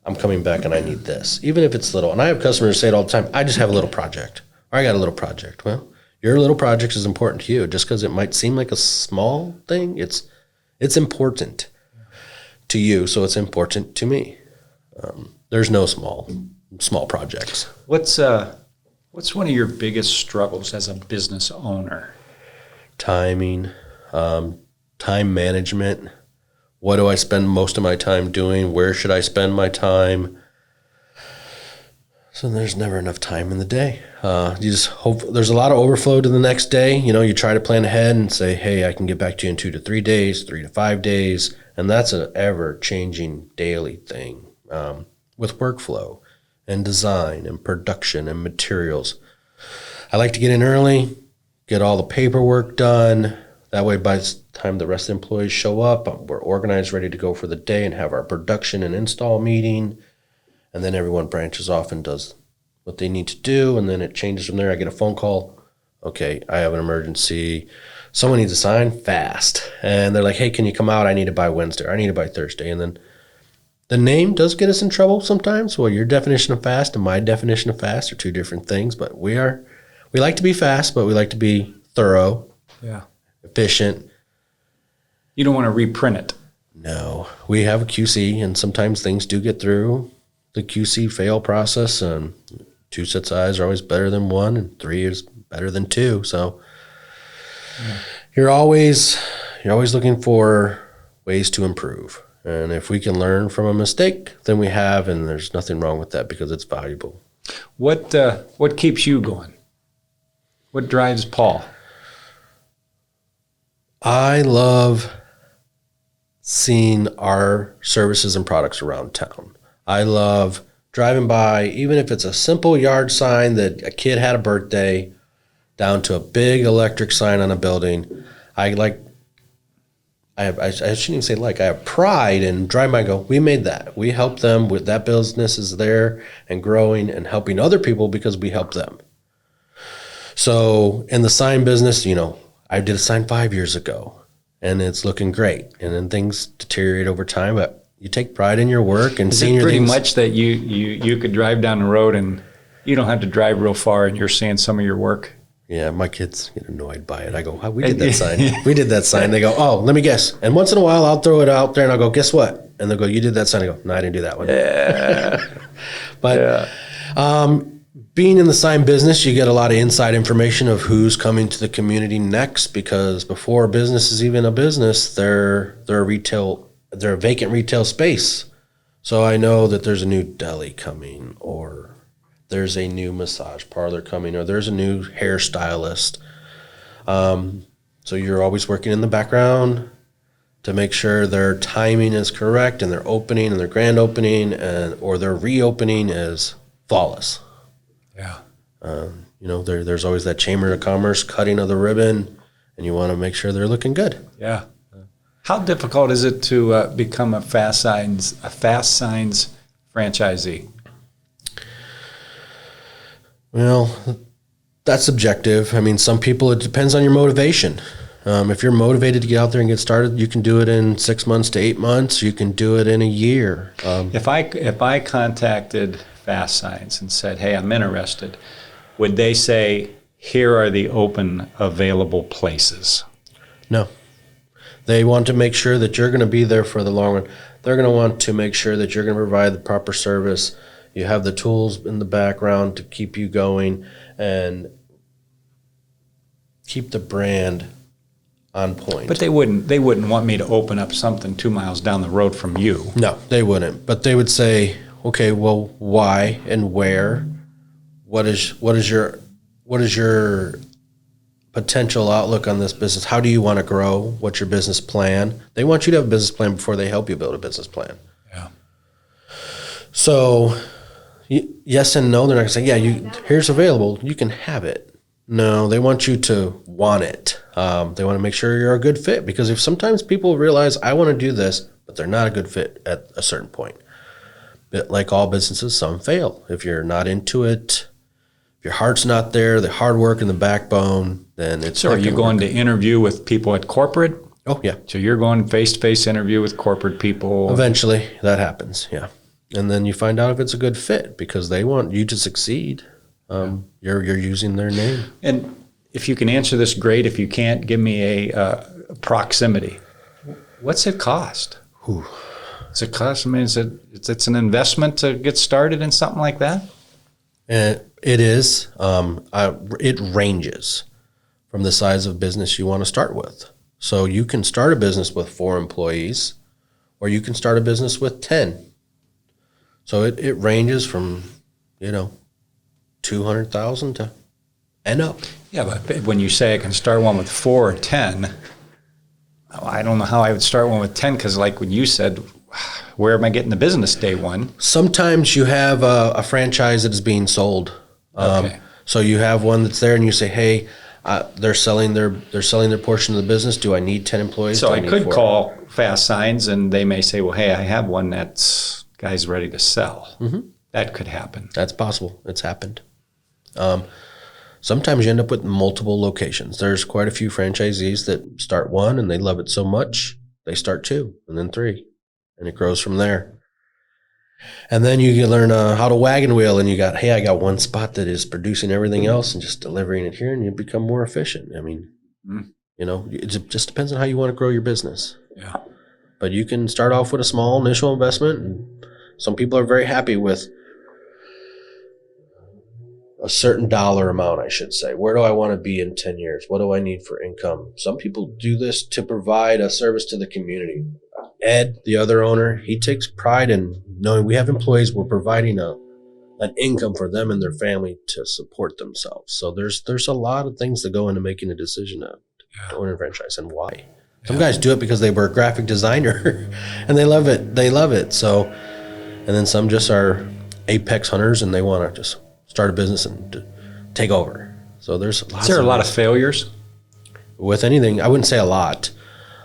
I'm coming back and I need this, even if it's little. And I have customers say it all the time, I just have a little project, or I got a little project. Well, your little project is important to you. Just because it might seem like a small thing, it's important to you, so it's important to me. There's no small projects. What's one of your biggest struggles as a business owner? Timing, time management. What do I spend most of my time doing? Where should I spend my time? So there's never enough time in the day. You just hope there's a lot of overflow to the next day. You try to plan ahead and say, hey, I can get back to you in 2 to 3 days, 3 to 5 days. And that's an ever-changing daily thing with workflow and design and production and materials. I like to get in early, get all the paperwork done. That way, by the time the rest of the employees show up, we're organized, ready to go for the day and have our production and install meeting. And then everyone branches off and does what they need to do. And then it changes from there. I get a phone call. Okay, I have an emergency. Someone needs a sign fast. And they're like, hey, can you come out? I need it by Wednesday. Or I need it by Thursday. And then the name does get us in trouble sometimes. Well, your definition of fast and my definition of fast are two different things. But we like to be fast, but we like to be thorough. Yeah. Efficient. You don't want to reprint it. No, we have a QC, and sometimes things do get through the QC fail process, and 2 sets of eyes are always better than 1, and 3 is better than 2. So you're always looking for ways to improve, and if we can learn from a mistake, then we have, and there's nothing wrong with that because it's valuable. What keeps you going? What drives Paul? I love seeing our services and products around town. I love driving by, even if it's a simple yard sign that a kid had a birthday, down to a big electric sign on a building. I shouldn't even say I have pride in driving by and go, we made that. We helped them with that. Business is there and growing and helping other people because we help them. So in the sign business, I did a sign 5 years ago and it's looking great. And then things deteriorate over time, but you take pride in your work and seeing your things. Pretty much that you could drive down the road and you don't have to drive real far and you're seeing some of your work. Yeah, my kids get annoyed by it. I go, we did that sign. We did that sign. They go, oh, let me guess. And once in a while, I'll throw it out there and I'll go, guess what? And they'll go, you did that sign. I go, no, I didn't do that one. Yeah. But being in the sign business, you get a lot of inside information of who's coming to the community next, because before a business is even a business, they're a vacant retail space. So I know that there's a new deli coming, or there's a new massage parlor coming, or there's a new hairstylist. So you're always working in the background to make sure their timing is correct and their opening and their grand opening or their reopening is flawless. Yeah. There's always that chamber of commerce cutting of the ribbon, and you want to make sure they're looking good. Yeah. How difficult is it to become a FastSigns franchisee? Well, that's subjective. I mean, some people, it depends on your motivation. If you're motivated to get out there and get started, you can do it in 6 months to 8 months. You can do it in a year. If I contacted FastSigns and said, hey, I'm interested, would they say, here are the open available places? No. They want to make sure that you're going to be there for the long run. They're going to want to make sure that you're going to provide the proper service. You have the tools in the background to keep you going and keep the brand on point. But they wouldn't want me to open up something 2 miles down the road from you. No, they wouldn't. But they would say, okay, well, why and where? What is your potential outlook on this business? How do you want to grow? What's your business plan? They want you to have a business plan before they help you build a business plan. Yeah. So yes and no. They're not going to say, yeah, here's available. You can have it. No, they want you to want it. They want to make sure you're a good fit, because if sometimes people realize I want to do this, but they're not a good fit at a certain point. But like all businesses, some fail. If you're not into it, if your heart's not there, the hard work and the backbone, then it's So are you going to interview with people at corporate? Oh, yeah. So you're going face-to-face interview with corporate people? Eventually, that happens, yeah. And then you find out if it's a good fit, because they want you to succeed. You're using their name. And if you can answer this, great. If you can't, give me a proximity. What's it cost? Does it cost? I mean, it's an investment to get started in something like that? It is. It ranges from the size of business you want to start with. So you can start a business with 4 employees, or you can start a business with 10. So it ranges from, $200,000 to and up. Yeah, but when you say I can start one with 4 or 10, I don't know how I would start one with 10, because like when you said, where am I getting the business day one? Sometimes you have a franchise that is being sold. Okay. So you have one that's there, and you say, hey, they're selling their portion of the business. Do I need 10 employees? So I could call FastSigns, and they may say, well, hey, I have one that's guy's ready to sell. Mm-hmm. That could happen. That's possible. It's happened. Sometimes you end up with multiple locations. There's quite a few franchisees that start one and they love it so much, they start 2 and then 3, and it grows from there. And then you learn how to wagon wheel, and I got one spot that is producing everything else and just delivering it here, and you become more efficient. I mean, it just depends on how you want to grow your business. Yeah. But you can start off with a small initial investment, and some people are very happy with a certain dollar amount, I should say. Where do I want to be in 10 years? What do I need for income? Some people do this to provide a service to the community. Ed, the other owner, he takes pride in knowing we have employees. We're providing a an income for them and their family to support themselves. So there's a lot of things that go into making a decision to own a franchise and why. Some guys do it because they were a graphic designer and they love it. They love it. So, and then some just are apex hunters and they want to just start a business and take over. So there's lots. Is there a lot of failures? With anything, I wouldn't say a lot.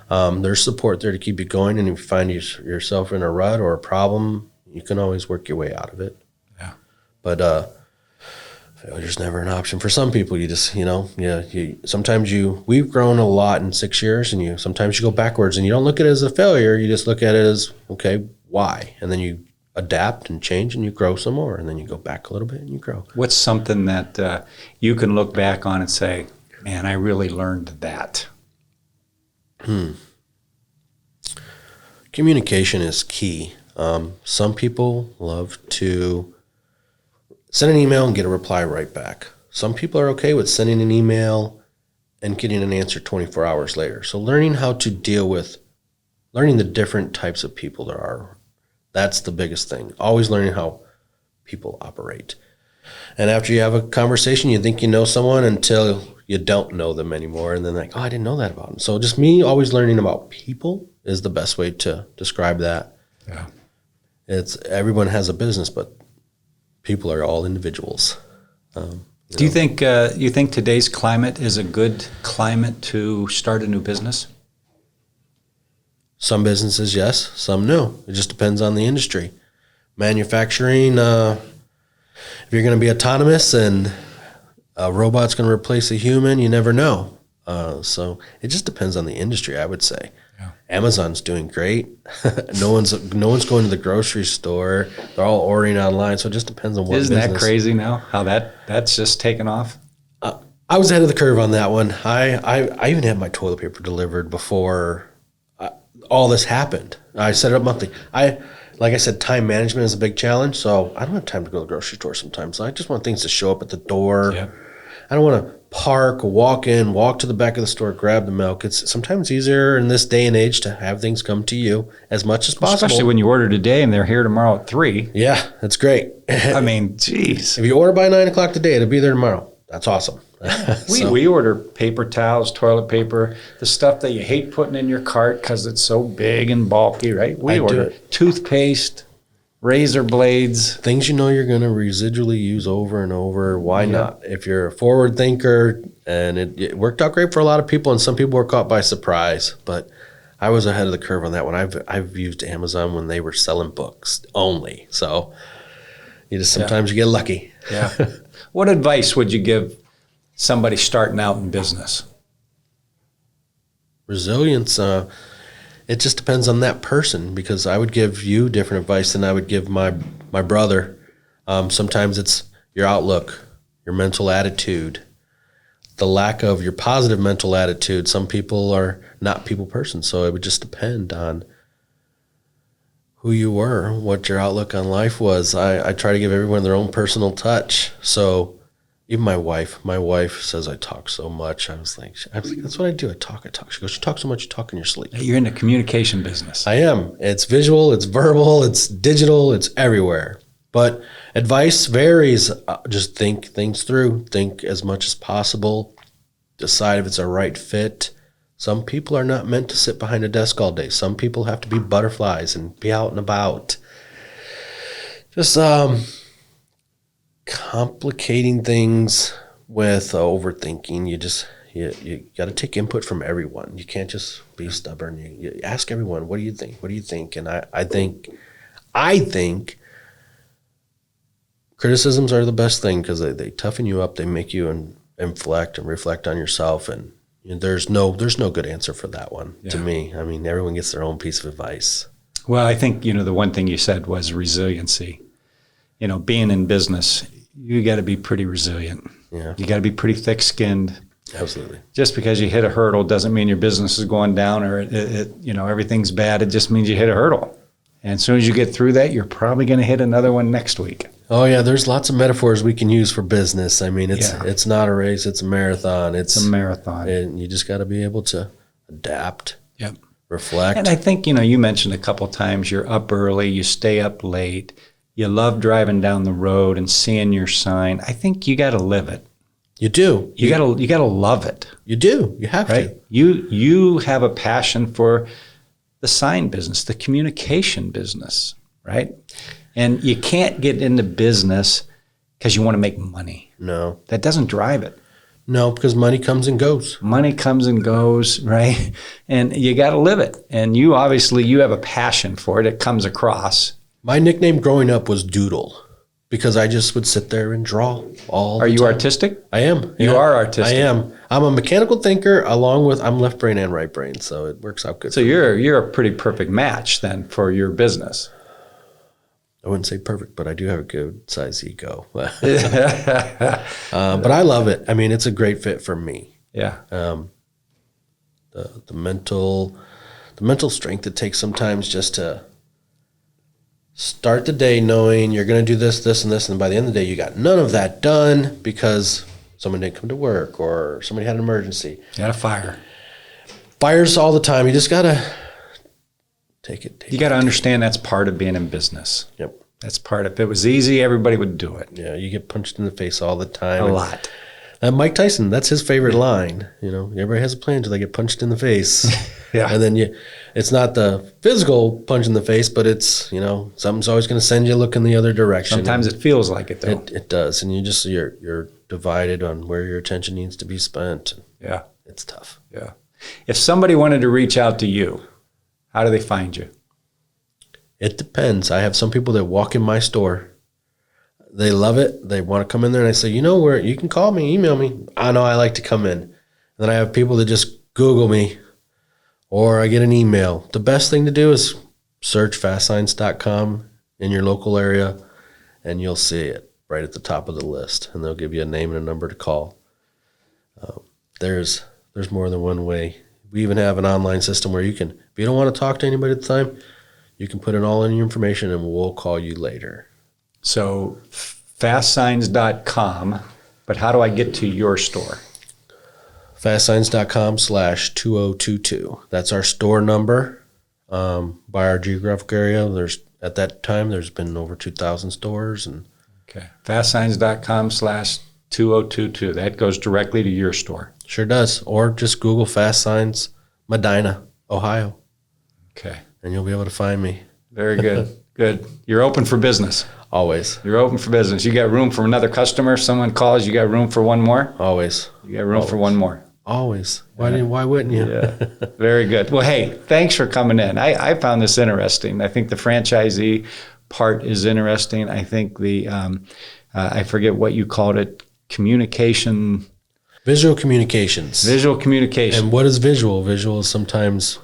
There's support there to keep you going, and if you find yourself in a rut or a problem, you can always work your way out of it. Yeah. But failure's never an option for some people. You just, sometimes we've grown a lot in 6 years, and sometimes you go backwards, and you don't look at it as a failure. You just look at it as, okay, why? And then you adapt and change, and you grow some more, and then you go back a little bit and you grow. What's something that you can look back on and say, man, I really learned that? Communication is key. Some people love to send an email and get a reply right back. Some people are okay with sending an email and getting an answer 24 hours later. So learning how to deal with, learning the different types of people there are, that's the biggest thing. Always learning how people operate. And after you have a conversation, you think you know someone until you don't know them anymore. And then like, oh, I didn't know that about them. So just me always learning about people is the best way to describe that. Yeah. Everyone has a business, but people are all individuals. Do you think today's climate is a good climate to start a new business? Some businesses, yes. Some, no. It just depends on the industry. Manufacturing, if you're going to be autonomous and a robot's going to replace a human, you never know. So it just depends on the industry, I would say. Yeah. Amazon's doing great. No one's going to the grocery store. They're all ordering online. So it just depends on what Isn't business. that crazy now? How that's just taken off? I was ahead of the curve on that one. I even had my toilet paper delivered before all this happened. I set it up monthly. Like I said, time management is a big challenge, so I don't have time to go to the grocery store sometimes. I just want things to show up at the door. Yep. I don't want to park, walk to the back of the store, grab the milk. It's sometimes easier in this day and age to have things come to you as much as possible. Especially when you order today and they're here tomorrow at 3. Yeah, that's great. I mean, geez. If you order by 9 o'clock today, it'll be there tomorrow. That's awesome. We order paper towels, toilet paper, the stuff that you hate putting in your cart because it's so big and bulky, right? We order toothpaste, razor blades. Things you're going to residually use over and over. Why not? If you're a forward thinker, and it worked out great for a lot of people, and some people were caught by surprise, but I was ahead of the curve on that one. I've used Amazon when they were selling books only. So sometimes you get lucky. Yeah. What advice would you give somebody starting out in business? Resilience. It just depends on that person, because I would give you different advice than I would give my brother. Sometimes it's your outlook, your mental attitude, the lack of your positive mental attitude. Some people are not people persons, so it would just depend on who you were, what your outlook on life was. I try to give everyone their own personal touch. So even my wife says I talk so much. I was like, that's what I do. I talk. She goes, you talk so much, you talk in your sleep. You're in the communication business. I am. It's visual, it's verbal, it's digital, it's everywhere. But advice varies. Just think things through. Think as much as possible. Decide if it's a right fit. Some people are not meant to sit behind a desk all day. Some people have to be butterflies and be out and about. Just complicating things with overthinking. You got to take input from everyone. You can't just be stubborn. You ask everyone, what do you think? What do you think? And I think criticisms are the best thing, because they toughen you up. They make you inflect and reflect on yourself. And there's no good answer for that one to me. I mean, everyone gets their own piece of advice. Well, I think, the one thing you said was resiliency. Being in business, you got to be pretty resilient. Yeah. You got to be pretty thick-skinned. Absolutely. Just because you hit a hurdle doesn't mean your business is going down or everything's bad. It just means you hit a hurdle. And as soon as you get through that, you're probably going to hit another one next week. Oh yeah, there's lots of metaphors we can use for business. I mean, it's not a race, it's a marathon. It's a marathon. And you just got to be able to adapt. Yep. Reflect. And I think, you mentioned a couple times you're up early, you stay up late. you love driving down the road and seeing your sign. I think you got to live it. You do. You got to love it. You do. You have Right? to. You have a passion for the sign business, the communication business, right? And you can't get into business because you want to make money. No. That doesn't drive it. No, because money comes and goes. Money comes and goes, right? And you got to live it. And you have a passion for it. It comes across. My nickname growing up was Doodle because I just would sit there and draw all the time. Are you artistic? I am. You are artistic. I am. I'm a mechanical thinker along with I'm left brain and right brain, so it works out good. So you're a pretty perfect match then for your business. I wouldn't say perfect, but I do have a good size ego. But I love it. I mean, it's a great fit for me. Yeah. The mental strength it takes sometimes just to start the day knowing you're going to do this, this, and this, and by the end of the day, you got none of that done because someone didn't come to work or somebody had an emergency. You got a fire. Fires all the time. You just got to take it. You got to understand that's part of being in business. Yep. That's part of it. If it was easy, everybody would do it. Yeah, you get punched in the face all the time. A lot. Mike Tyson, that's his favorite line. You know, everybody has a plan until they get punched in the face. Yeah. And then it's not the physical punch in the face, but it's, something's always going to send you looking the other direction. Sometimes it feels like it, though. It does. And you're divided on where your attention needs to be spent. Yeah. It's tough. Yeah. If somebody wanted to reach out to you, how do they find you? It depends. I have some people that walk in my store. They love it. They want to come in there, and I say, where you can call me, email me. I know I like to come in. And then I have people that just Google me, or I get an email. The best thing to do is search FastSigns.com in your local area, and you'll see it right at the top of the list, and they'll give you a name and a number to call. There's more than one way. We even have an online system where you can, if you don't want to talk to anybody at the time, you can put in all in your information, and we'll call you later. So FastSigns.com, but how do I get to your store? FastSigns.com/2022. That's our store number. By our geographic area, at that time there's been over 2,000 stores, and Okay. FastSigns.com/2022. That goes directly to your store. sure does. Or just Google FastSigns Medina, Ohio, Okay. and you'll be able to find me. Very good. Good. You're open for business. Always, You're open for business. You got room for another customer. Someone calls, you got room for one more? always, You got room for one more. always. Why wouldn't you? Yeah. Very good. Well, hey, thanks for coming in. I found this interesting. I think the franchisee part is interesting. I think I forget what you called it, communication. Visual communications. Visual communication. And what is visual? Visual is sometimes,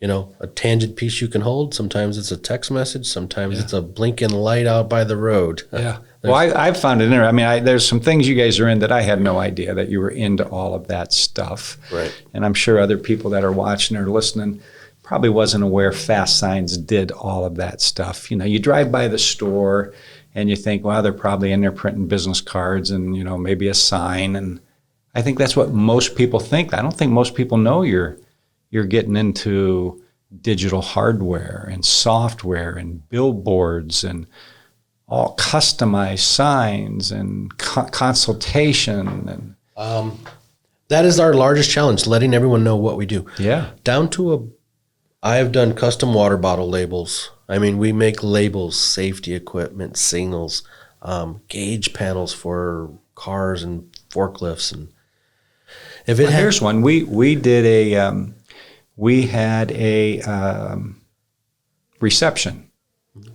a tangent piece you can hold. Sometimes it's a text message. Sometimes it's a blinking light out by the road. Yeah. Well, I've found it interesting. I mean, there's some things you guys are in that I had no idea that you were into all of that stuff. Right. And I'm sure other people that are watching or listening probably wasn't aware FastSigns did all of that stuff. You drive by the store and you think, well, they're probably in there printing business cards and, maybe a sign. And I think that's what most people think. I don't think most people know you're getting into digital hardware and software and billboards and all customized signs and consultation. And That is our largest challenge, letting everyone know what we do. yeah. Down to I have done custom water bottle labels. I mean, we make labels, safety equipment, signals, gauge panels for cars and forklifts. And if it Here's one. We did we had a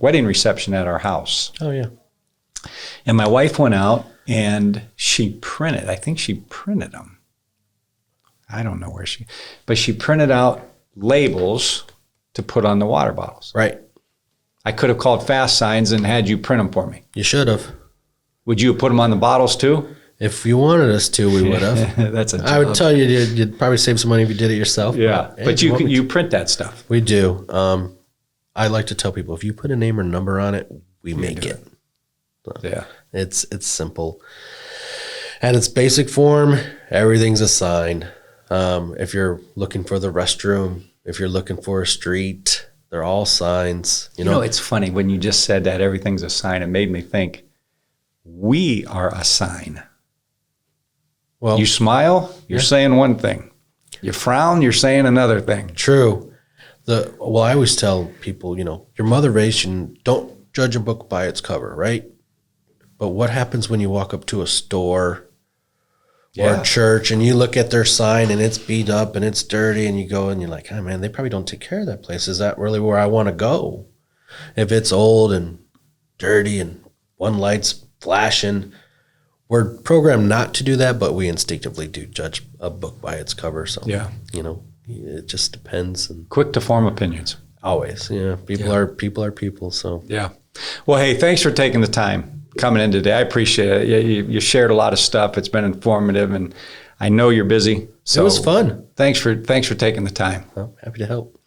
wedding reception at our house. oh yeah, And my wife went out and I think she printed them. I don't know where but she printed out labels to put on the water bottles. right. I could have called FastSigns and had you print them for me. You should have. Would you have put them on the bottles too? If you wanted us to, we would have. That's a job. I would tell you you'd probably save some money if you did it yourself. Yeah, Hey, but you print that stuff. We do. I like to tell people if you put a name or number on it, we make it. Yeah. It's simple. At its basic form, everything's a sign. If you're looking for the restroom, if you're looking for a street, They're all signs. You know, it's funny when you just said that everything's a sign. It made me think we are a sign. Well, you smile, you're saying one thing. You frown, you're saying another thing. True. Well, I always tell people, your mother raised you, don't judge a book by its cover, right? But what happens when you walk up to a store or a church and you look at their sign and it's beat up and it's dirty and you go and you're like, oh man, they probably don't take care of that place. Is that really where I want to go? If it's old and dirty and one light's flashing, we're programmed not to do that, but we instinctively do judge a book by its cover. So, it just depends. And quick to form opinions. Always. Yeah. People are people. So, yeah. Well, hey, thanks for taking the time coming in today. I appreciate it. You shared a lot of stuff. It's been informative, and I know you're busy. So it was fun. Thanks for taking the time. Well, happy to help.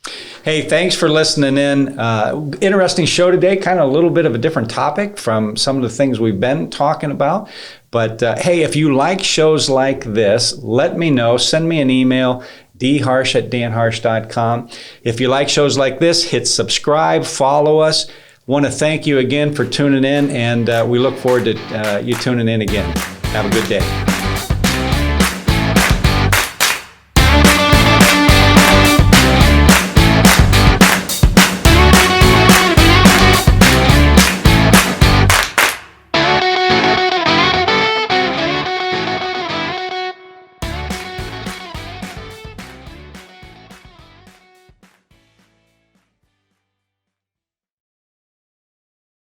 Hey, thanks for listening in. Interesting show today, kind of a little bit of a different topic from some of the things we've been talking about. But hey, if you like shows like this, let me know. Send me an email, dharsh@danharsh.com. If you like shows like this, hit subscribe, follow us. Want to thank you again for tuning in, and we look forward to you tuning in again. Have a good day.